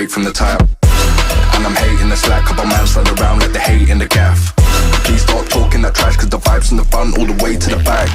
From the tap, and I'm hating the slack. Couple man stand around like they hate in the gaff. Please stop talking that trash, cause the vibes in the front all the way to the back.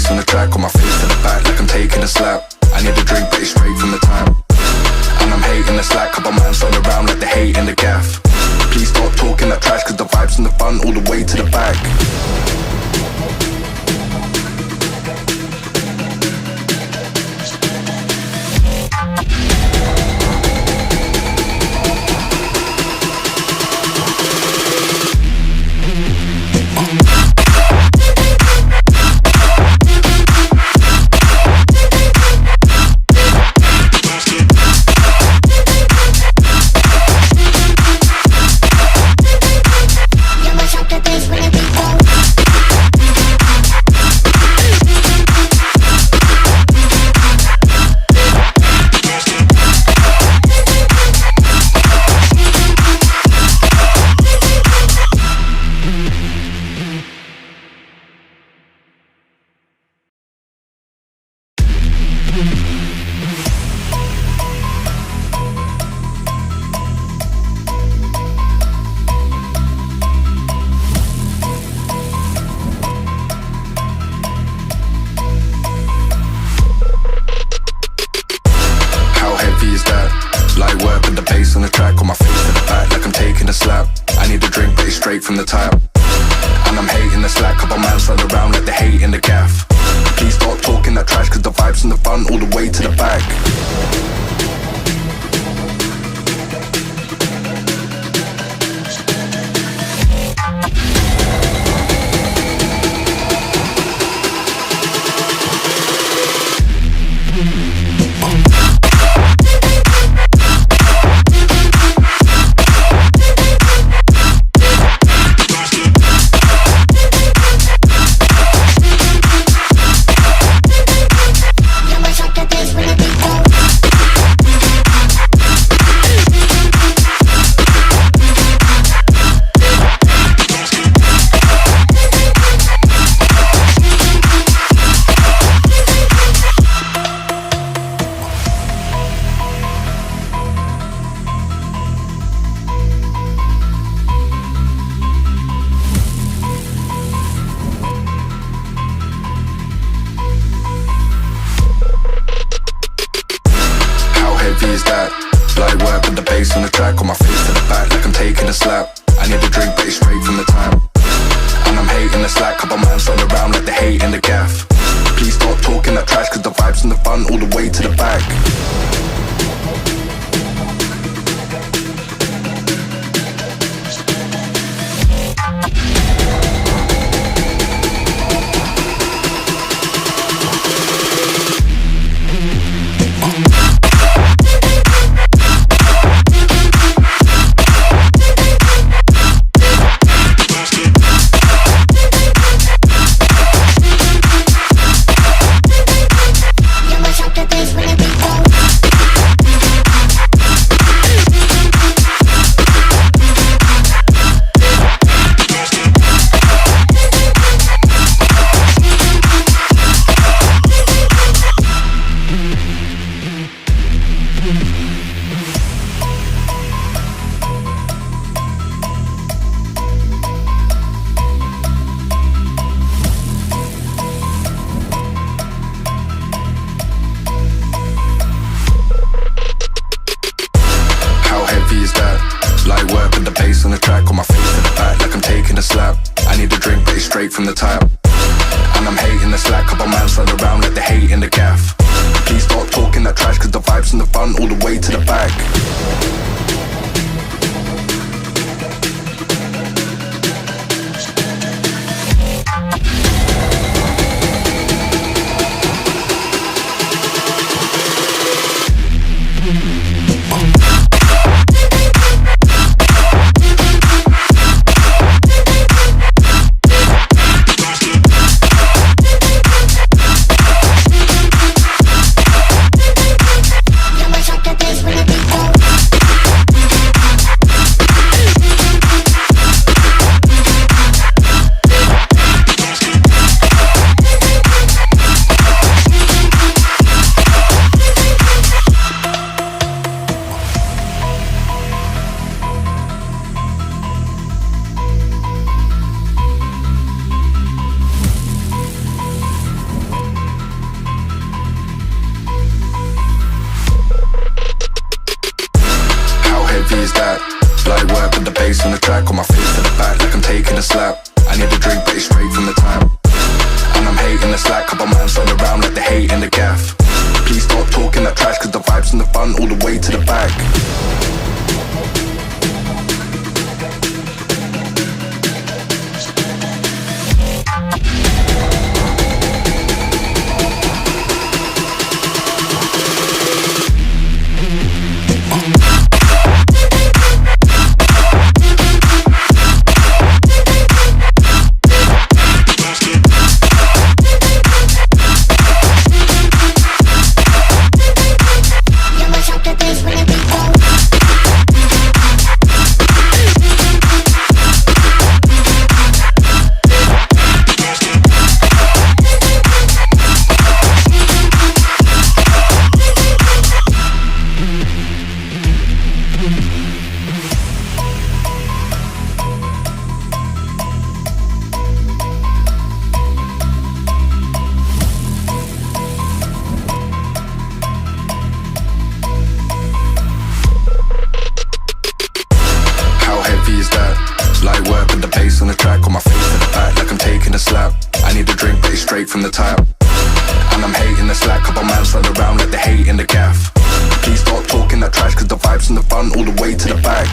On the track, on my face to the back like I'm taking a slap. I need a drink, but it's straight from the tap. And I'm hating the slack. Couple man stand around like they hate in the gaff. Please stop talking that trash, cause the vibes in the front all the way to the back. On the track, on my face to the back like I'm taking a slap. I need a drink, but it's straight from the tap. And I'm hating the slack. Couple man stand around like they hate in the gaff. Please stop talking that trash, cause the vibes in the front all the way to the back. We'll be right back. track, on my face to the back like I'm taking a slap. I need a drink, but it's straight from the tap. And I'm hating the slack, couple man stand around like they hate in the gaff. Please stop talking that trash, cause the vibes in the front all the way to the back. Yo, my shot that this when it be the slap. I need a drink, but it's straight from the tap. And I'm hating the slack, couple man stand around like they hate in the gaff. Please stop talking that trash, cause the vibe's in the front all the way to the back. Is that light work with the bass on the track, on my face to the back like I'm taking a slap. I need a drink, but it's straight from the tap. And I'm hating the slack, couple man stand around like they hate in the gaff. Please stop talking that trash, cause the vibe's in the front all the way to the back. Light work with the bass on the track, on my face to the back like I'm taking a slap. I need a drink, but it's straight from the tap. And I'm hating the slack, couple man stand around like they hate in the gaff. Please stop talking that trash, cause the vibe's in the front all the way to the back.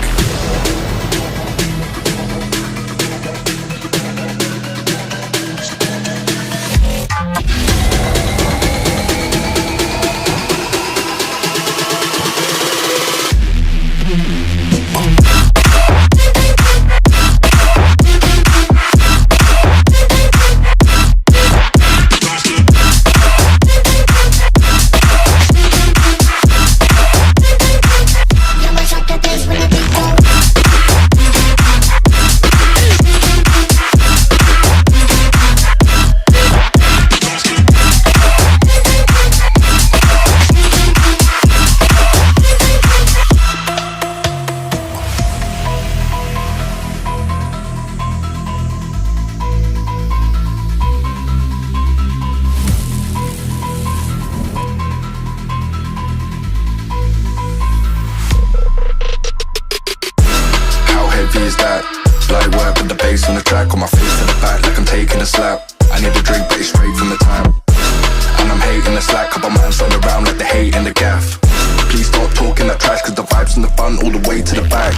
Is that light work with the bass on the track, on my face to the back like I'm taking a slap. I need a drink, but it's straight from the tap. And I'm hating the slack, couple man stand around like they hate in the gaff. Please stop talking that trash, cause the vibe's in the front all the way to the back.